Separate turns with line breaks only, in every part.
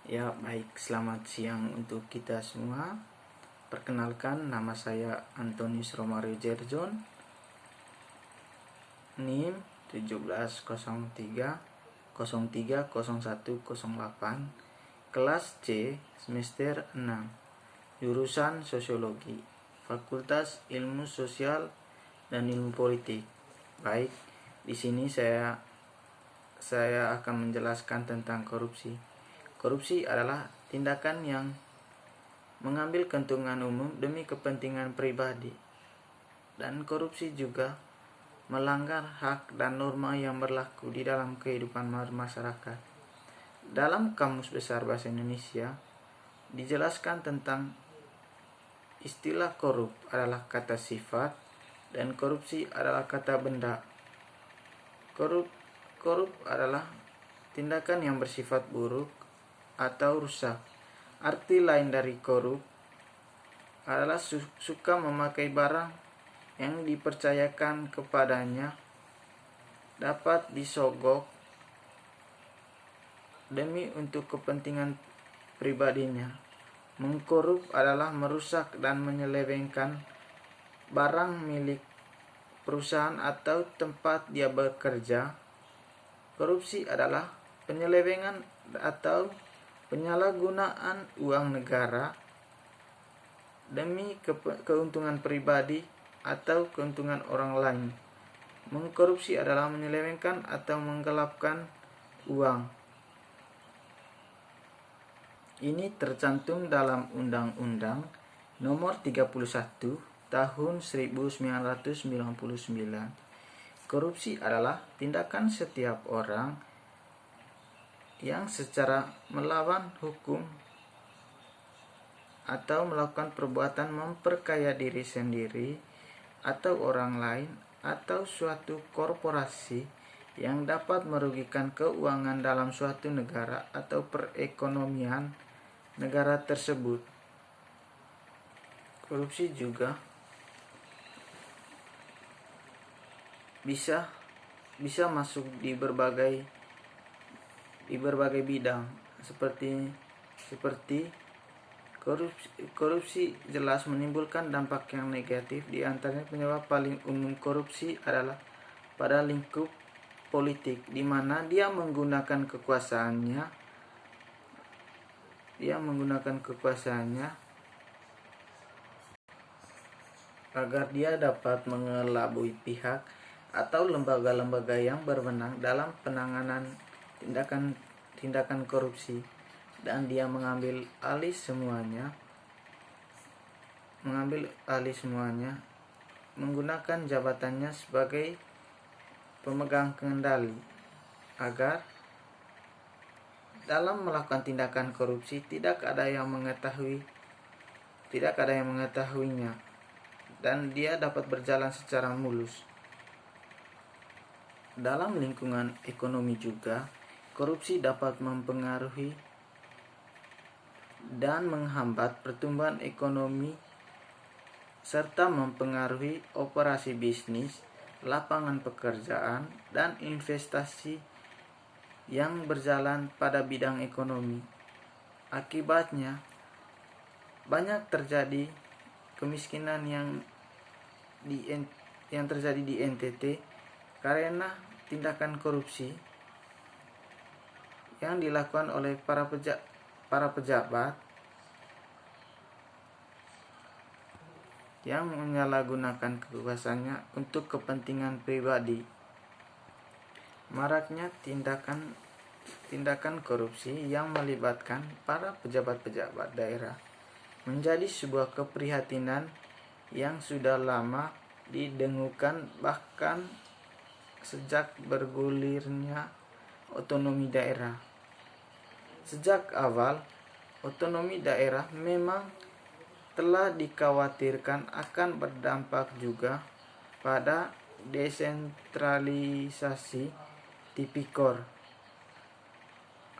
Ya, baik. Selamat siang untuk kita semua. Perkenalkan, nama saya Antonius Romario Jerjon. NIM 1703 Kelas C, semester 6. Jurusan Sosiologi, Fakultas Ilmu Sosial dan Ilmu Politik. Baik, di sini saya akan menjelaskan tentang korupsi. Korupsi adalah tindakan yang mengambil keuntungan umum demi kepentingan pribadi. Dan korupsi juga melanggar hak dan norma yang berlaku di dalam kehidupan masyarakat. Dalam Kamus Besar Bahasa Indonesia dijelaskan tentang istilah korup adalah kata sifat dan korupsi adalah kata benda. Korup adalah tindakan yang bersifat buruk atau rusak. Arti lain dari korup adalah suka memakai barang yang dipercayakan kepadanya dapat disogok demi untuk kepentingan pribadinya. Mengkorup adalah merusak dan menyelewengkan barang milik perusahaan atau tempat dia bekerja. Korupsi adalah penyelewengan atau penyalahgunaan uang negara demi keuntungan pribadi atau keuntungan orang lain. Mengkorupsi adalah menyelewengkan atau menggelapkan uang. Ini tercantum dalam Undang-Undang Nomor 31 Tahun 1999. Korupsi adalah tindakan setiap orang yang secara melawan hukum atau melakukan perbuatan memperkaya diri sendiri atau orang lain atau suatu korporasi yang dapat merugikan keuangan dalam suatu negara atau perekonomian negara tersebut. Korupsi juga bisa masuk di berbagai bidang seperti korupsi jelas menimbulkan dampak yang negatif. Di antaranya penyebab paling umum korupsi adalah pada lingkup politik, di mana dia menggunakan kekuasaannya agar dia dapat mengelabui pihak atau lembaga-lembaga yang berwenang dalam penanganan tindakan korupsi, dan dia mengambil alih semuanya menggunakan jabatannya sebagai pemegang kendali agar dalam melakukan tindakan korupsi tidak ada yang mengetahuinya dan dia dapat berjalan secara mulus. Dalam lingkungan ekonomi juga, korupsi dapat mempengaruhi dan menghambat pertumbuhan ekonomi serta mempengaruhi operasi bisnis, lapangan pekerjaan, dan investasi yang berjalan pada bidang ekonomi. Akibatnya, banyak terjadi kemiskinan yang terjadi di NTT karena tindakan korupsi yang dilakukan oleh para pejabat yang menyalahgunakan kekuasaannya untuk kepentingan pribadi. Maraknya tindakan korupsi yang melibatkan para pejabat-pejabat daerah menjadi sebuah keprihatinan yang sudah lama didengukan, bahkan sejak bergulirnya otonomi daerah. Sejak awal, otonomi daerah memang telah dikhawatirkan akan berdampak juga pada desentralisasi tipikor.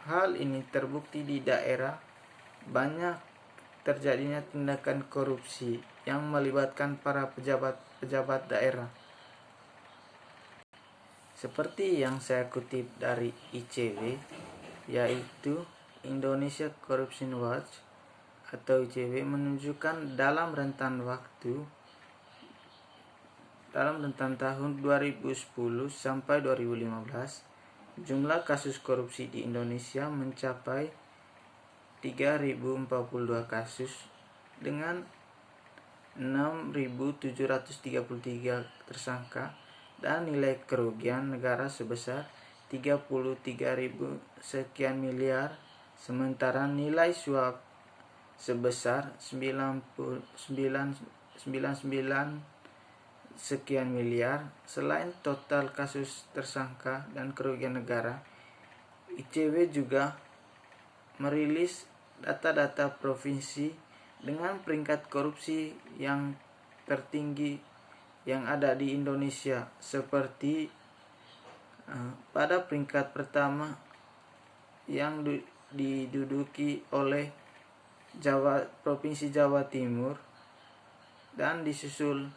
Hal ini terbukti di daerah banyak terjadinya tindakan korupsi yang melibatkan para pejabat daerah. Seperti yang saya kutip dari ICW, yaitu Indonesia Corruption Watch atau ICW menunjukkan dalam rentan tahun 2010 sampai 2015 jumlah kasus korupsi di Indonesia mencapai 3.042 kasus dengan 6.733 tersangka dan nilai kerugian negara sebesar 33.000 sekian miliar, sementara nilai suap sebesar 99 sekian miliar. Selain total kasus tersangka dan kerugian negara, ICW juga merilis data-data provinsi dengan peringkat korupsi yang tertinggi yang ada di Indonesia, seperti pada peringkat pertama yang diduduki oleh Provinsi Jawa Timur, dan disusul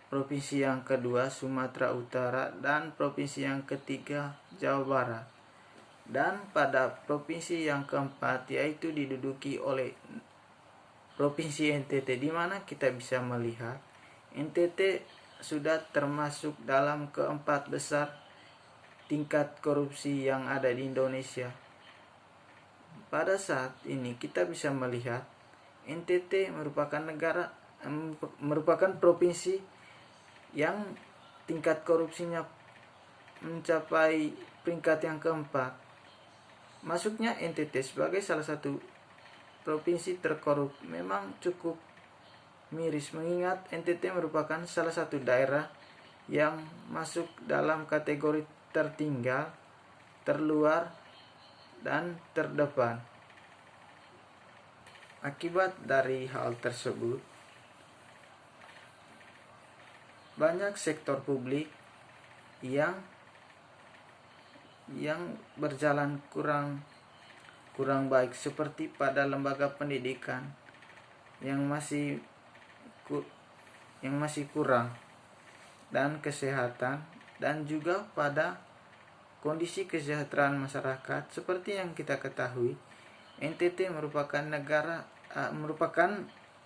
provinsi yang kedua Sumatera Utara, dan provinsi yang ketiga Jawa Barat. Dan pada provinsi yang keempat yaitu diduduki oleh Provinsi NTT, di mana kita bisa melihat NTT sudah termasuk dalam keempat besar tingkat korupsi yang ada di Indonesia. Pada saat ini kita bisa melihat NTT merupakan provinsi yang tingkat korupsinya mencapai peringkat yang keempat. Masuknya NTT sebagai salah satu provinsi terkorup memang cukup miris, mengingat NTT merupakan salah satu daerah yang masuk dalam kategori tertinggal, terluar, dan terdepan. Akibat dari hal tersebut, banyak sektor publik yang berjalan kurang baik, seperti pada lembaga pendidikan yang masih kurang, dan kesehatan, dan juga pada kondisi kesejahteraan masyarakat. Seperti yang kita ketahui, NTT merupakan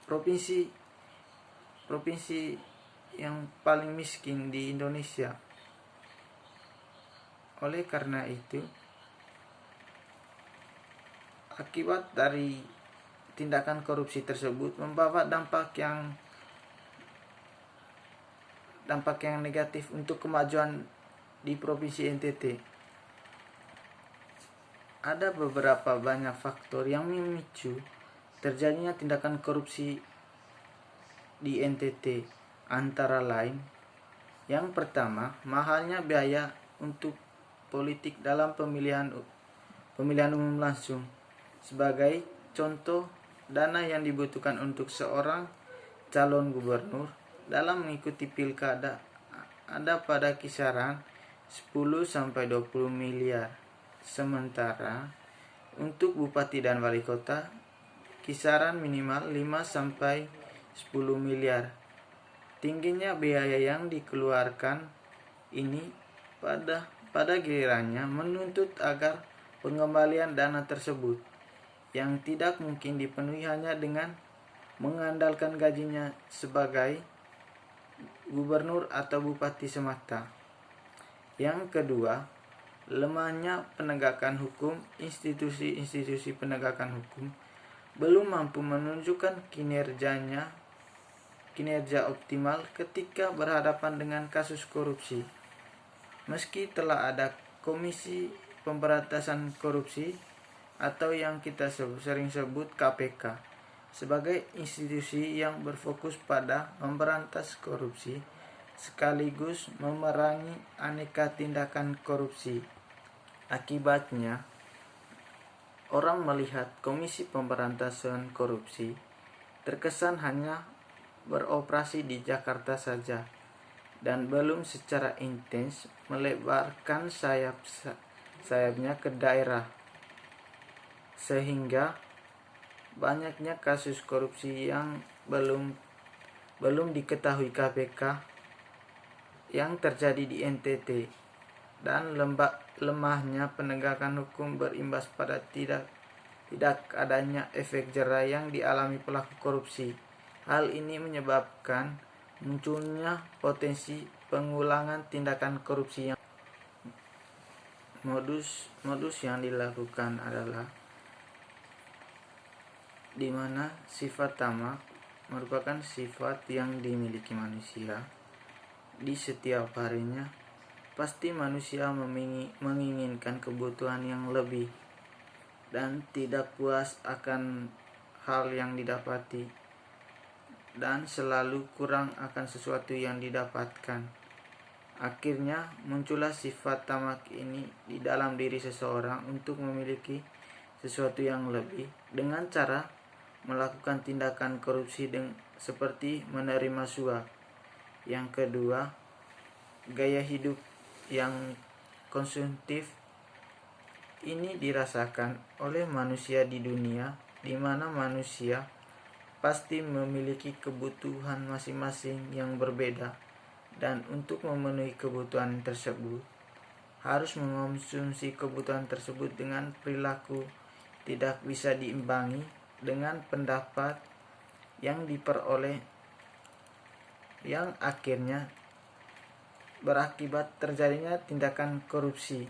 provinsi yang paling miskin di Indonesia. Oleh karena itu, akibat dari tindakan korupsi tersebut membawa dampak yang negatif untuk kemajuan di Provinsi NTT. Ada beberapa banyak faktor yang memicu terjadinya tindakan korupsi di NTT, antara lain: yang pertama, mahalnya biaya untuk politik dalam pemilihan umum langsung. Sebagai contoh, dana yang dibutuhkan untuk seorang calon gubernur dalam mengikuti pilkada ada pada kisaran 10-20 miliar. Sementara untuk bupati dan wali kota kisaran minimal 5-10 miliar. Tingginya biaya yang dikeluarkan ini pada gilirannya menuntut agar pengembalian dana tersebut yang tidak mungkin dipenuhi hanya dengan mengandalkan gajinya sebagai gubernur atau bupati semata. Yang kedua, lemahnya penegakan hukum. Institusi penegakan hukum belum mampu menunjukkan kinerja optimal ketika berhadapan dengan kasus korupsi. Meski telah ada Komisi Pemberantasan Korupsi atau yang kita sering sebut KPK sebagai institusi yang berfokus pada memberantas korupsi sekaligus memerangi aneka tindakan korupsi. Akibatnya, orang melihat Komisi Pemberantasan Korupsi terkesan hanya beroperasi di Jakarta saja dan belum secara intens melebarkan sayapnya ke daerah, sehingga banyaknya kasus korupsi yang belum diketahui KPK yang terjadi di NTT dan lemahnya penegakan hukum berimbas pada tidak adanya efek jera yang dialami pelaku korupsi. Hal ini menyebabkan munculnya potensi pengulangan tindakan korupsi. Yang modus yang dilakukan adalah di mana sifat tamak merupakan sifat yang dimiliki manusia di setiap harinya. Pasti manusia menginginkan kebutuhan yang lebih dan tidak puas akan hal yang didapati, dan selalu kurang akan sesuatu yang didapatkan. Akhirnya muncullah sifat tamak ini di dalam diri seseorang untuk memiliki sesuatu yang lebih dengan cara melakukan tindakan korupsi seperti menerima suap. Yang kedua, gaya hidup yang konsumtif ini dirasakan oleh manusia di dunia, di mana manusia pasti memiliki kebutuhan masing-masing yang berbeda, dan untuk memenuhi kebutuhan tersebut harus mengonsumsi kebutuhan tersebut dengan perilaku tidak bisa diimbangi dengan pendapat yang diperoleh, yang akhirnya berakibat terjadinya tindakan korupsi.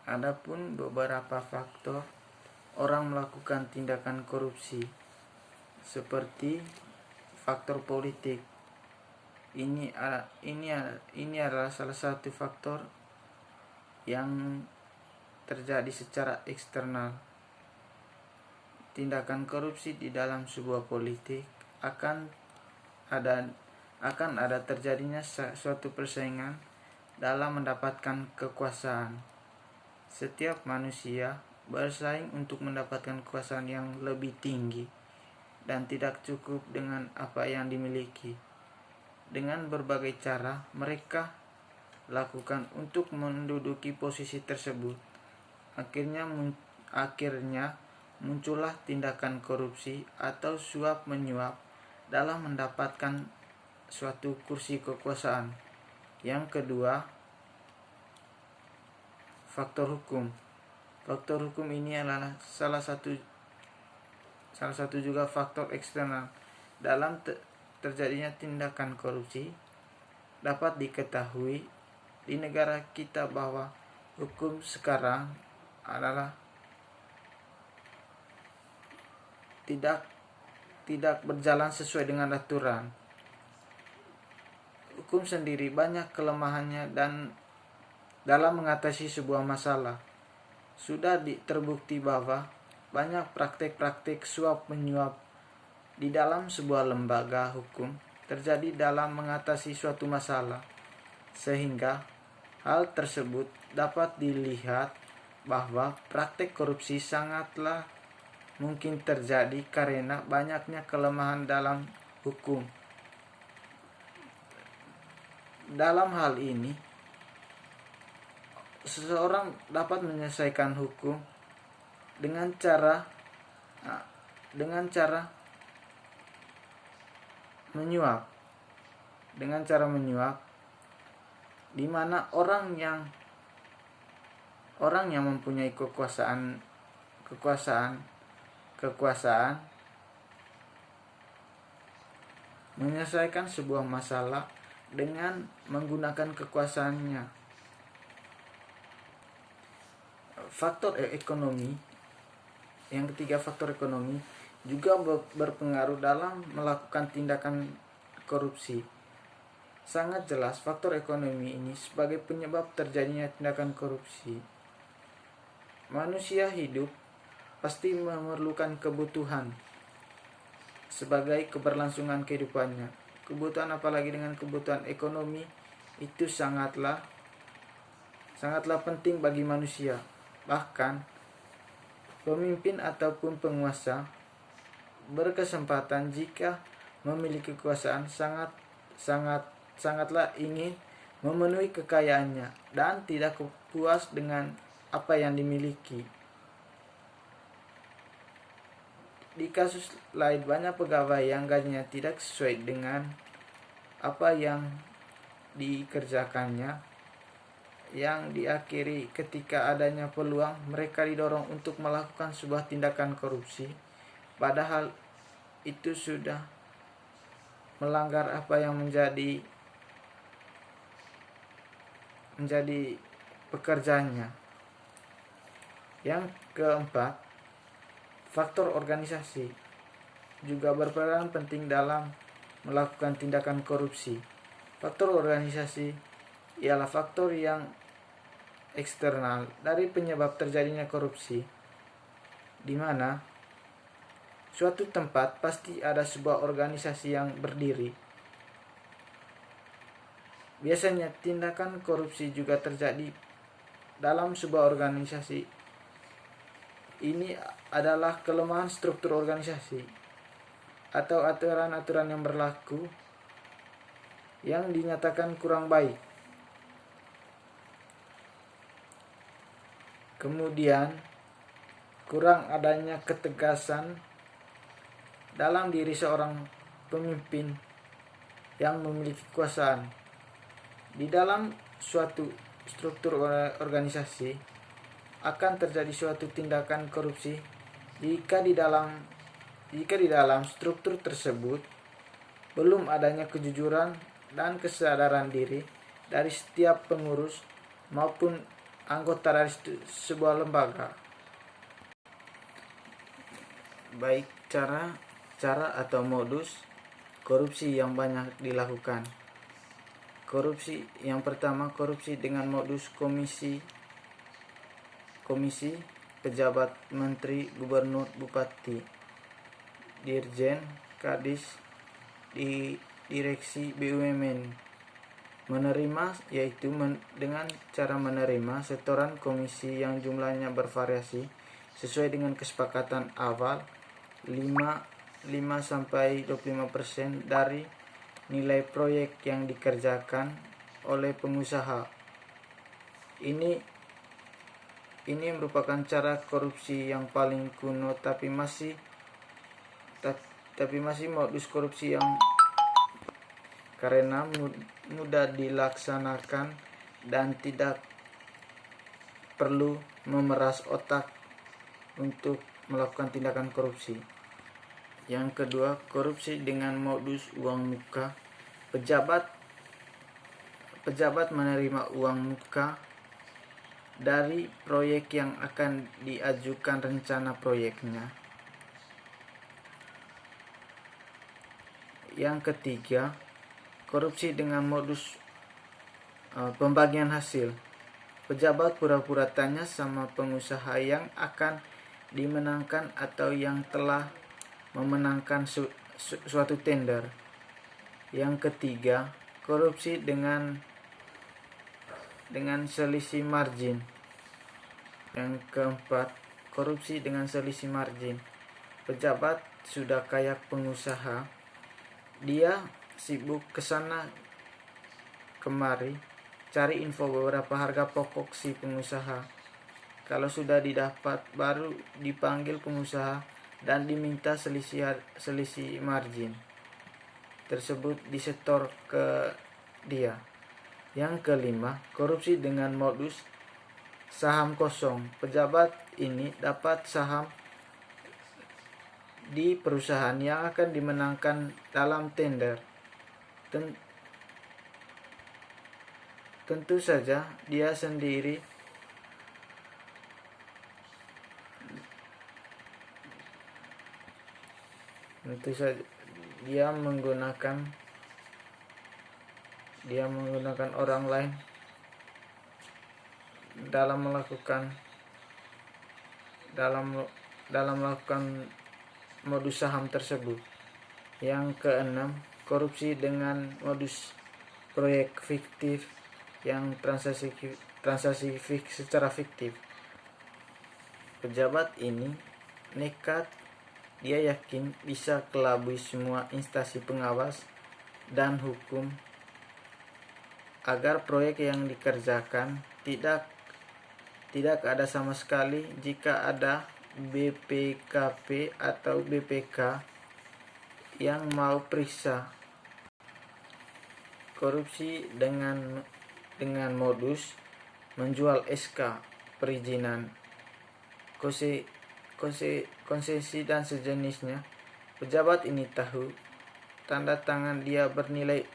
Adapun beberapa faktor orang melakukan tindakan korupsi, seperti faktor politik. Ini adalah salah satu faktor yang terjadi secara eksternal. Tindakan korupsi di dalam sebuah politik akan ada terjadinya suatu persaingan dalam mendapatkan kekuasaan. Setiap manusia bersaing untuk mendapatkan kekuasaan yang lebih tinggi dan tidak cukup dengan apa yang dimiliki. Dengan berbagai cara mereka lakukan untuk menduduki posisi tersebut. Akhirnya muncullah tindakan korupsi atau suap menyuap dalam mendapatkan suatu kursi kekuasaan. Yang kedua, faktor hukum. Faktor hukum ini adalah salah satu juga faktor eksternal dalam terjadinya tindakan korupsi. Dapat diketahui di negara kita bahwa hukum sekarang adalah tidak berjalan sesuai dengan aturan. Hukum sendiri banyak kelemahannya dan dalam mengatasi sebuah masalah. Sudah terbukti bahwa banyak praktik-praktik suap menyuap di dalam sebuah lembaga hukum terjadi dalam mengatasi suatu masalah, sehingga hal tersebut dapat dilihat bahwa praktik korupsi sangatlah mungkin terjadi karena banyaknya kelemahan dalam hukum. Dalam hal ini, seseorang dapat menyelesaikan hukum dengan cara menyuap, di mana orang yang mempunyai kekuasaan menyelesaikan sebuah masalah dengan menggunakan kekuasaannya. Faktor ekonomi, yang ketiga, faktor ekonomi juga berpengaruh dalam melakukan tindakan korupsi. Sangat jelas faktor ekonomi ini sebagai penyebab terjadinya tindakan korupsi. Manusia hidup pasti memerlukan kebutuhan sebagai keberlangsungan kehidupannya. Kebutuhan, apalagi dengan kebutuhan ekonomi, itu sangatlah penting bagi manusia. Bahkan pemimpin ataupun penguasa berkesempatan jika memiliki kekuasaan sangatlah ingin memenuhi kekayaannya dan tidak puas dengan apa yang dimiliki. Di kasus lain, banyak pegawai yang gajinya tidak sesuai dengan apa yang dikerjakannya, yang diakhiri ketika adanya peluang mereka didorong untuk melakukan sebuah tindakan korupsi, padahal itu sudah melanggar apa yang menjadi pekerjaannya. Yang keempat, faktor organisasi juga berperan penting dalam melakukan tindakan korupsi. Faktor organisasi ialah faktor yang eksternal dari penyebab terjadinya korupsi, di mana suatu tempat pasti ada sebuah organisasi yang berdiri. Biasanya tindakan korupsi juga terjadi dalam sebuah organisasi. Ini adalah kelemahan struktur organisasi atau aturan-aturan yang berlaku yang dinyatakan kurang baik. Kemudian, kurang adanya ketegasan dalam diri seorang pemimpin yang memiliki kekuasaan. Di dalam suatu struktur organisasi akan terjadi suatu tindakan korupsi jika di dalam struktur tersebut belum adanya kejujuran dan kesadaran diri dari setiap pengurus maupun anggota dari sebuah lembaga. Baik cara atau modus korupsi yang banyak dilakukan. Korupsi yang pertama, korupsi dengan modus komisi, pejabat, menteri, gubernur, bupati, dirjen, kadis, di direksi BUMN. Menerima yaitu dengan cara menerima setoran komisi yang jumlahnya bervariasi sesuai dengan kesepakatan awal 5-25% dari nilai proyek yang dikerjakan oleh pengusaha. Ini merupakan cara korupsi yang paling kuno, tapi masih modus korupsi yang karena mudah dilaksanakan dan tidak perlu memeras otak untuk melakukan tindakan korupsi. Yang kedua, korupsi dengan modus uang muka. Pejabat menerima uang muka dari proyek yang akan diajukan rencana proyeknya. Yang ketiga, korupsi dengan modus pembagian hasil. Pejabat pura-pura tanya sama pengusaha yang akan dimenangkan atau yang telah memenangkan suatu tender. Yang ketiga, korupsi dengan selisih margin. Yang keempat, korupsi dengan selisih margin. Pejabat sudah kaya pengusaha, dia sibuk kesana kemari cari info beberapa harga pokok si pengusaha. Kalau sudah didapat, baru dipanggil pengusaha dan diminta selisih margin tersebut disetor ke dia. Yang kelima, korupsi dengan modus saham kosong. Pejabat ini dapat saham di perusahaan yang akan dimenangkan dalam tender. Tentu saja dia sendiri dia menggunakan orang lain dalam melakukan modus saham tersebut. Yang keenam, korupsi dengan modus proyek fiktif yang transaksi secara fiktif. Pejabat ini nekat, dia yakin bisa kelabui semua instansi pengawas dan hukum agar proyek yang dikerjakan tidak ada sama sekali jika ada BPKP atau BPK yang mau periksa. Korupsi dengan modus menjual SK perizinan, konsesi dan sejenisnya. Pejabat ini tahu tanda tangan dia bernilai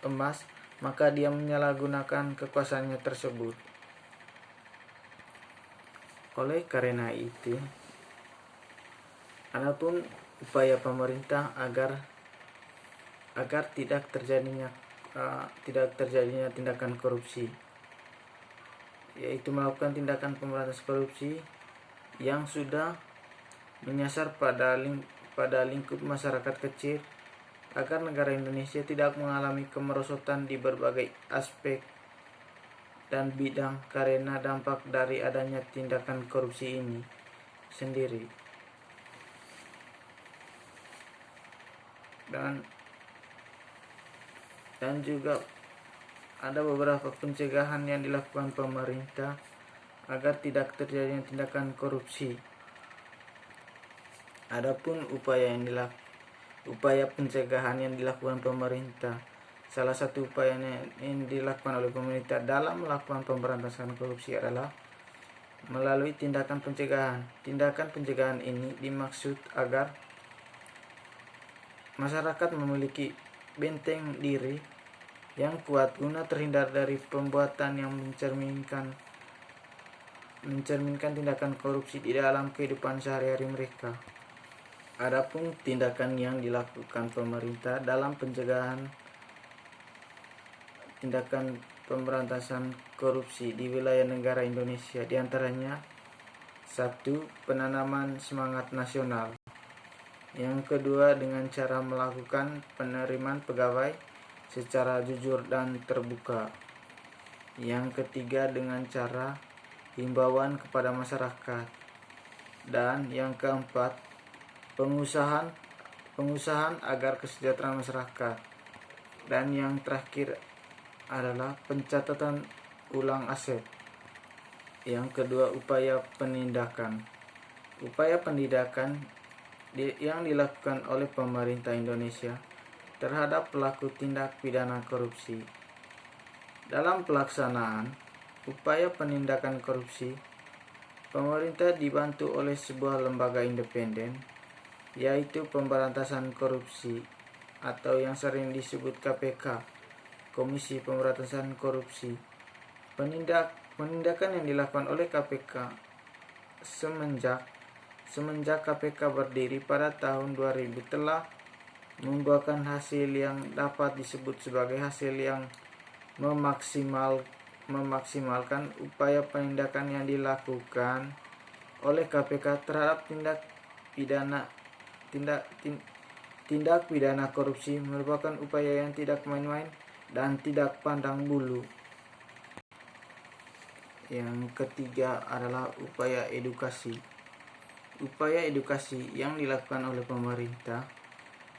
emas, maka dia menyalahgunakan kekuasaannya tersebut. Oleh karena itu, adapun upaya pemerintah agar tidak terjadinya tindakan korupsi, yaitu melakukan tindakan pemberantasan korupsi yang sudah menyasar pada lingkup masyarakat kecil, agar negara Indonesia tidak mengalami kemerosotan di berbagai aspek dan bidang karena dampak dari adanya tindakan korupsi ini sendiri. Dan juga ada beberapa pencegahan yang dilakukan pemerintah agar tidak terjadinya tindakan korupsi. Adapun upaya pencegahan yang dilakukan pemerintah, salah satu upaya yang dilakukan oleh pemerintah dalam melakukan pemberantasan korupsi adalah melalui tindakan pencegahan. Tindakan pencegahan ini dimaksud agar masyarakat memiliki benteng diri yang kuat guna terhindar dari perbuatan yang mencerminkan tindakan korupsi di dalam kehidupan sehari-hari mereka. Adapun tindakan yang dilakukan pemerintah dalam pencegahan tindakan pemberantasan korupsi di wilayah negara Indonesia, diantaranya 1. Penanaman semangat nasional. Yang kedua, dengan cara melakukan penerimaan pegawai secara jujur dan terbuka. Yang ketiga, dengan cara himbauan kepada masyarakat. Dan yang keempat, pengusahaan agar kesejahteraan masyarakat. Dan yang terakhir adalah pencatatan ulang aset. Yang kedua, upaya penindakan. Upaya penindakan yang dilakukan oleh pemerintah Indonesia terhadap pelaku tindak pidana korupsi. Dalam pelaksanaan upaya penindakan korupsi, pemerintah dibantu oleh sebuah lembaga independen, yaitu Pemberantasan Korupsi atau yang sering disebut KPK, Komisi Pemberantasan Korupsi. Penindakan yang dilakukan oleh KPK semenjak KPK berdiri pada tahun 2000 telah membuahkan hasil yang dapat disebut sebagai hasil yang memaksimalkan upaya penindakan yang dilakukan oleh KPK terhadap tindak pidana korupsi merupakan upaya yang tidak main-main dan tidak pandang bulu. Yang ketiga adalah upaya edukasi. Upaya edukasi yang dilakukan oleh pemerintah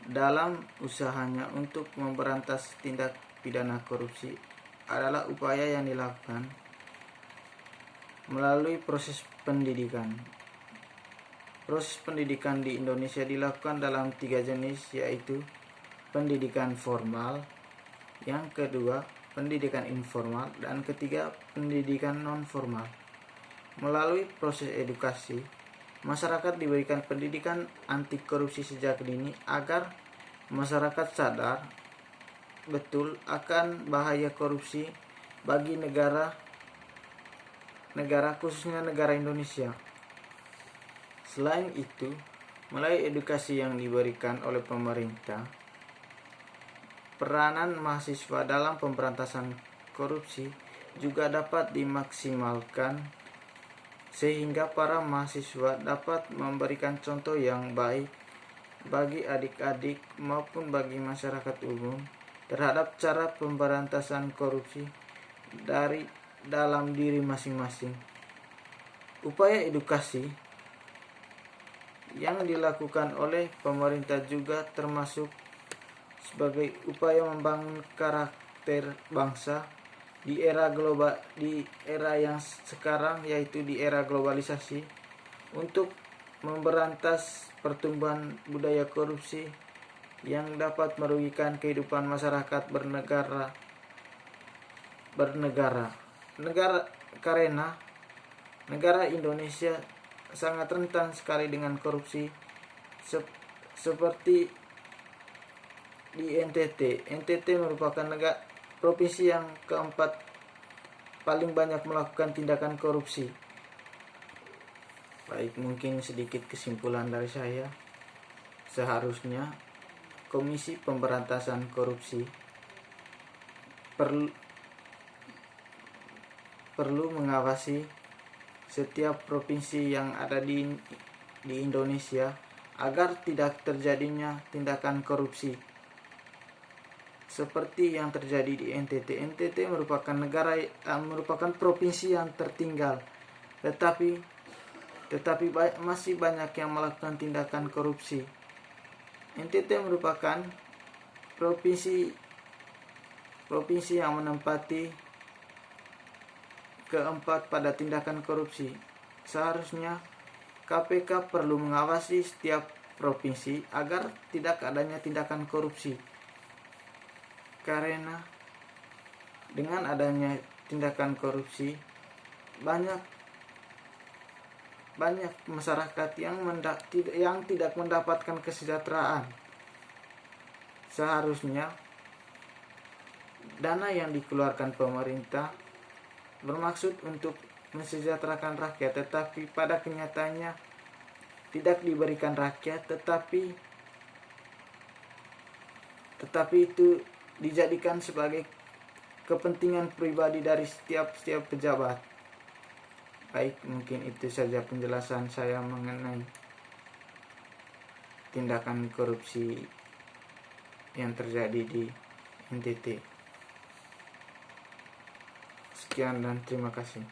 dalam usahanya untuk memberantas tindak pidana korupsi adalah upaya yang dilakukan melalui proses pendidikan. Proses pendidikan di Indonesia dilakukan dalam 3 jenis, yaitu pendidikan formal, yang kedua pendidikan informal, dan ketiga pendidikan non formal. Melalui proses edukasi, masyarakat diberikan pendidikan anti korupsi sejak dini agar masyarakat sadar betul akan bahaya korupsi bagi negara khususnya negara Indonesia. Selain itu, melalui edukasi yang diberikan oleh pemerintah, peranan mahasiswa dalam pemberantasan korupsi juga dapat dimaksimalkan sehingga para mahasiswa dapat memberikan contoh yang baik bagi adik-adik maupun bagi masyarakat umum terhadap cara pemberantasan korupsi dari dalam diri masing-masing. Upaya edukasi yang dilakukan oleh pemerintah juga termasuk sebagai upaya membangun karakter bangsa di era yang sekarang, yaitu di era globalisasi, untuk memberantas pertumbuhan budaya korupsi yang dapat merugikan kehidupan masyarakat bernegara. karena negara Indonesia sangat rentan sekali dengan korupsi, seperti di NTT. NTT merupakan provinsi yang keempat paling banyak melakukan tindakan korupsi. Baik, mungkin sedikit kesimpulan dari saya. Seharusnya Komisi Pemberantasan Korupsi perlu mengawasi setiap provinsi yang ada di Indonesia agar tidak terjadinya tindakan korupsi seperti yang terjadi di NTT. NTT merupakan merupakan provinsi yang tertinggal, tetapi masih banyak yang melakukan tindakan korupsi. NTT merupakan provinsi yang menempati keempat pada tindakan korupsi. Seharusnya KPK perlu mengawasi setiap provinsi agar tidak adanya tindakan korupsi. Karena dengan adanya tindakan korupsi, banyak masyarakat yang tidak mendapatkan kesejahteraan. Seharusnya dana yang dikeluarkan pemerintah bermaksud untuk mensejahterakan rakyat, tetapi pada kenyataannya tidak diberikan rakyat, tetapi itu dijadikan sebagai kepentingan pribadi dari setiap pejabat. Baik, mungkin itu saja penjelasan saya mengenai tindakan korupsi yang terjadi di NTT. Sekian dan terima kasih.